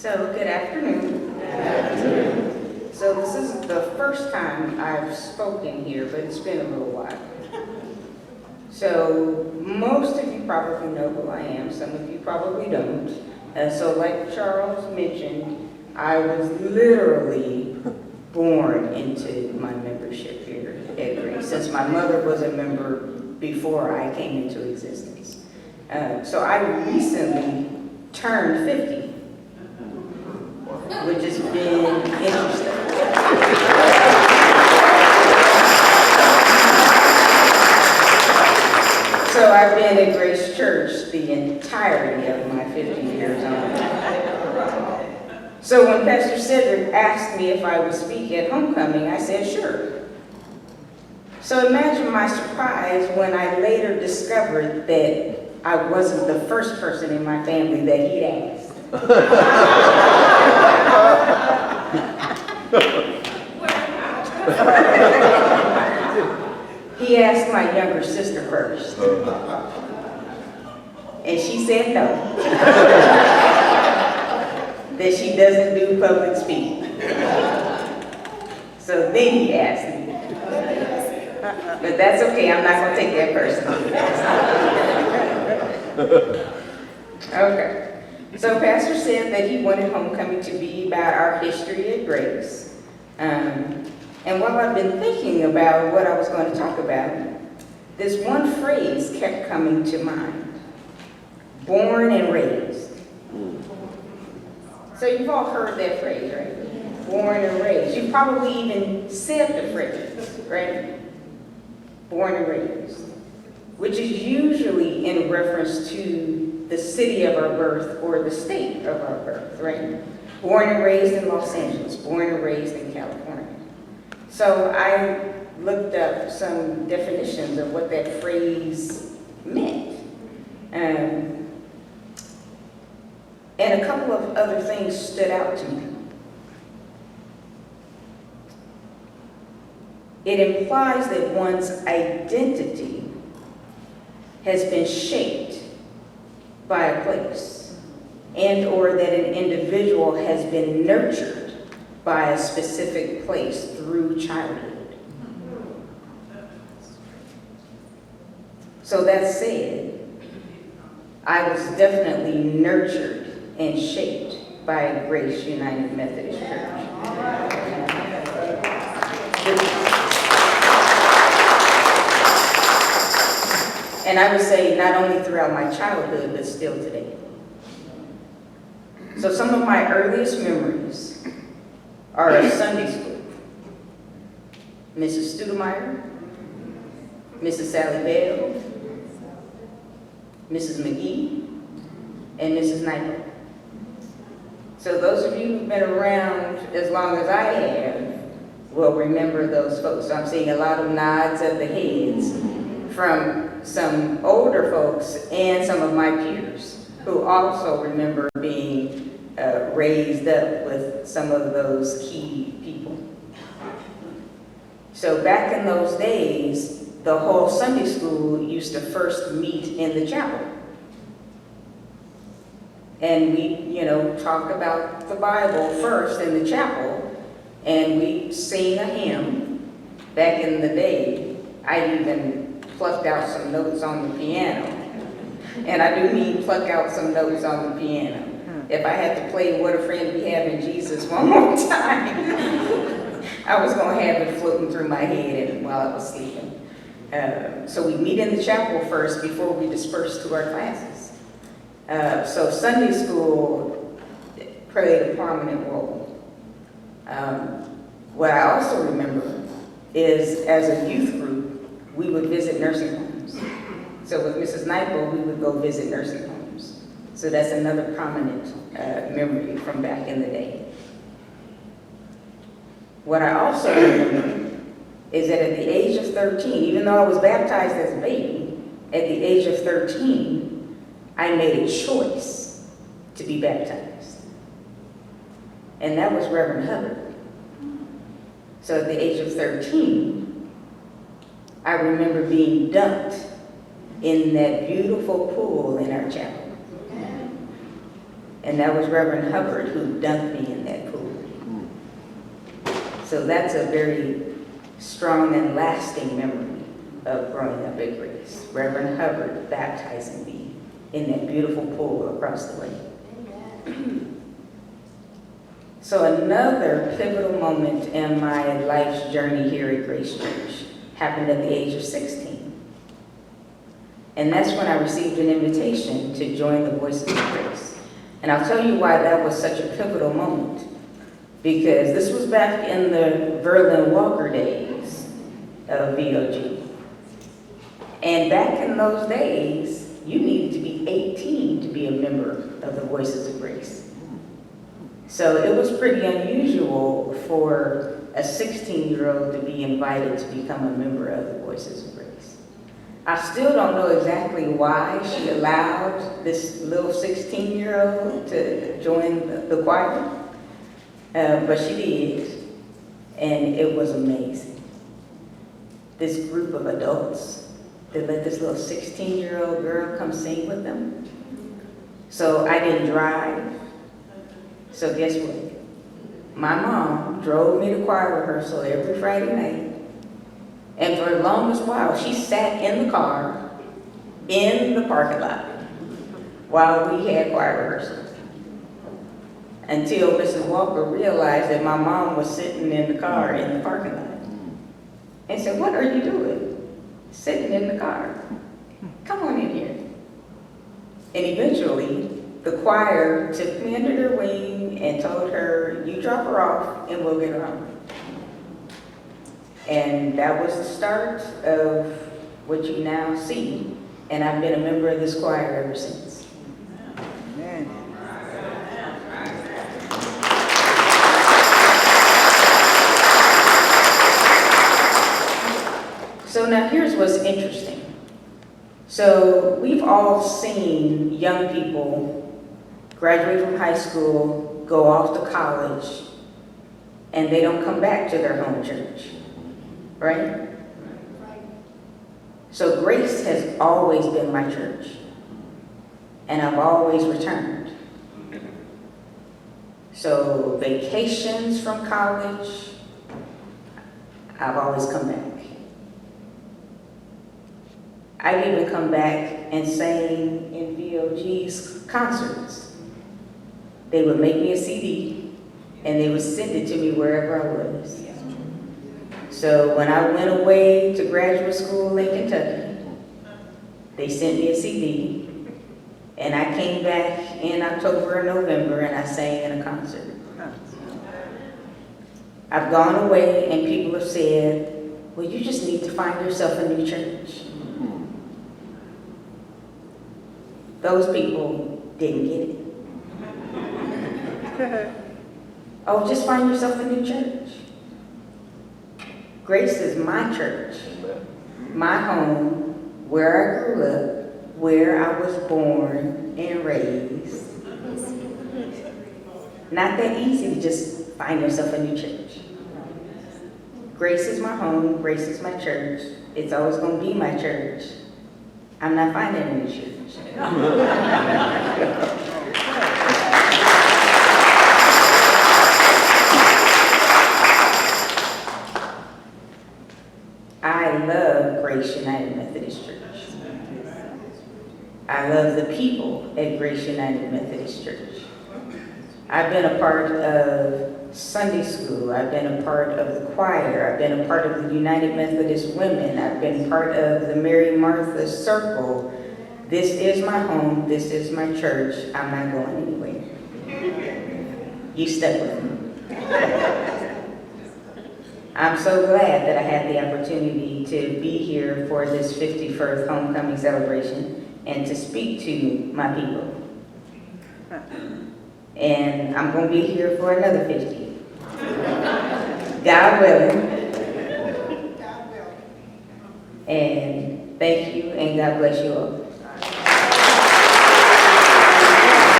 So, good afternoon. Good afternoon. So, this is the first time I've spoken here, but it's been a little while. So, most of you probably know who I am. Some of you probably don't. So, like Charles mentioned, I was literally born into my membership here at Grace, since my mother was a member before I came into existence. So, I recently turned 50. Which has been interesting. So I've been at Grace Church the entirety of my 50 years on. So when Pastor Cedric asked me if I would speak at homecoming, I said sure. So imagine my surprise when I later discovered that I wasn't the first person in my family that he'd asked. He asked my younger sister first, and she said no, that she doesn't do public speaking. So then he asked me, but that's okay, I'm not going to take that personally. Okay. So Pastor said that he wanted homecoming to be about our history at Grace. And while I've been thinking about what I was going to talk about, this one phrase kept coming to mind. Born and raised. So you've all heard that phrase, right? Born and raised. You probably even said the phrase, right? Born and raised. Which is usually in reference to the city of our birth or the state of our birth, right? Born and raised in Los Angeles, born and raised in California. So I looked up some definitions of what that phrase meant. And a couple of other things stood out to me. It implies that one's identity has been shaped by a place, and or that an individual has been nurtured by a specific place through childhood. So that said, I was definitely nurtured and shaped by Grace United Methodist Church. And I would say not only throughout my childhood, but still today. So some of my earliest memories are of Sunday school. Mrs. Studemeyer, Mrs. Sally Bell, Mrs. McGee, and Mrs. Knight. So those of you who've been around as long as I have will remember those folks. So I'm seeing a lot of nods of the heads from some older folks and some of my peers who also remember being raised up with some of those key people. So back in those days, the whole Sunday school used to first meet in the chapel. And we, talk about the Bible first in the chapel, and we sing a hymn. Back in the day, I even plucked out some notes on the piano. And I do mean pluck out some notes on the piano. If I had to play What a Friend We Have in Jesus one more time, I was going to have it floating through my head while I was sleeping. So we meet in the chapel first before we disperse to our classes. So Sunday school played a prominent role. What I also remember is as a youth group, we would visit nursing homes. So with Mrs. Knightle, we would go visit nursing homes. So that's another prominent memory from back in the day. What I also remember is that at the age of 13, even though I was baptized as a baby, at the age of 13, I made a choice to be baptized. And that was Reverend Hubbard. So at the age of 13, I remember being dunked in that beautiful pool in our chapel. And that was Reverend Hubbard who dunked me in that pool. So that's a very strong and lasting memory of growing up at Grace. Reverend Hubbard baptizing me in that beautiful pool across the way. So another pivotal moment in my life's journey here at Grace Church happened at the age of 16. And that's when I received an invitation to join the Voices of Grace. And I'll tell you why that was such a pivotal moment. Because this was back in the Verlin Walker days of VOG. And back in those days, you needed to be 18 to be a member of the Voices of Grace. So it was pretty unusual for a 16-year-old to be invited to become a member of the Voices of Grace. I still don't know exactly why she allowed this little 16-year-old to join the choir, but she did, and it was amazing. This group of adults that let this little 16-year-old girl come sing with them. So I didn't drive. So guess what? My mom drove me to choir rehearsal every Friday night. And for the longest while, she sat in the car in the parking lot while we had choir rehearsal. Until Mrs. Walker realized that my mom was sitting in the car in the parking lot. And said, "What are you doing? Sitting in the car. Come on in here." And eventually, the choir took me under their wing and told her, "You drop her off and we'll get her home." And that was the start of what you now see. And I've been a member of this choir ever since. Amen. So now here's what's interesting. So we've all seen young people graduate from high school, go off to college, and they don't come back to their home church, right? So Grace has always been my church, and I've always returned. So vacations from college, I've always come back. I've even come back and sang in VOG's concerts. They would make me a CD, and they would send it to me wherever I was. So when I went away to graduate school in Kentucky, they sent me a CD, and I came back in October and November, and I sang in a concert. I've gone away, and people have said, "Well, you just need to find yourself a new church." Those people didn't get it. Oh, just find yourself a new church. Grace is my church, my home, where I grew up, where I was born and raised. Not that easy to just find yourself a new church. Grace is my home, Grace is my church. It's always going to be my church. I'm not finding a new church. I love Grace United Methodist Church. I love the people at Grace United Methodist Church. I've been a part of Sunday school. I've been a part of the choir. I've been a part of the United Methodist Women. I've been part of the Mary Martha Circle. This is my home. This is my church. I'm not going anywhere. You stuck with me. I'm so glad that I had the opportunity to be here for this 51st homecoming celebration and to speak to my people. And I'm going to be here for another 50. God willing. And thank you, and God bless you all.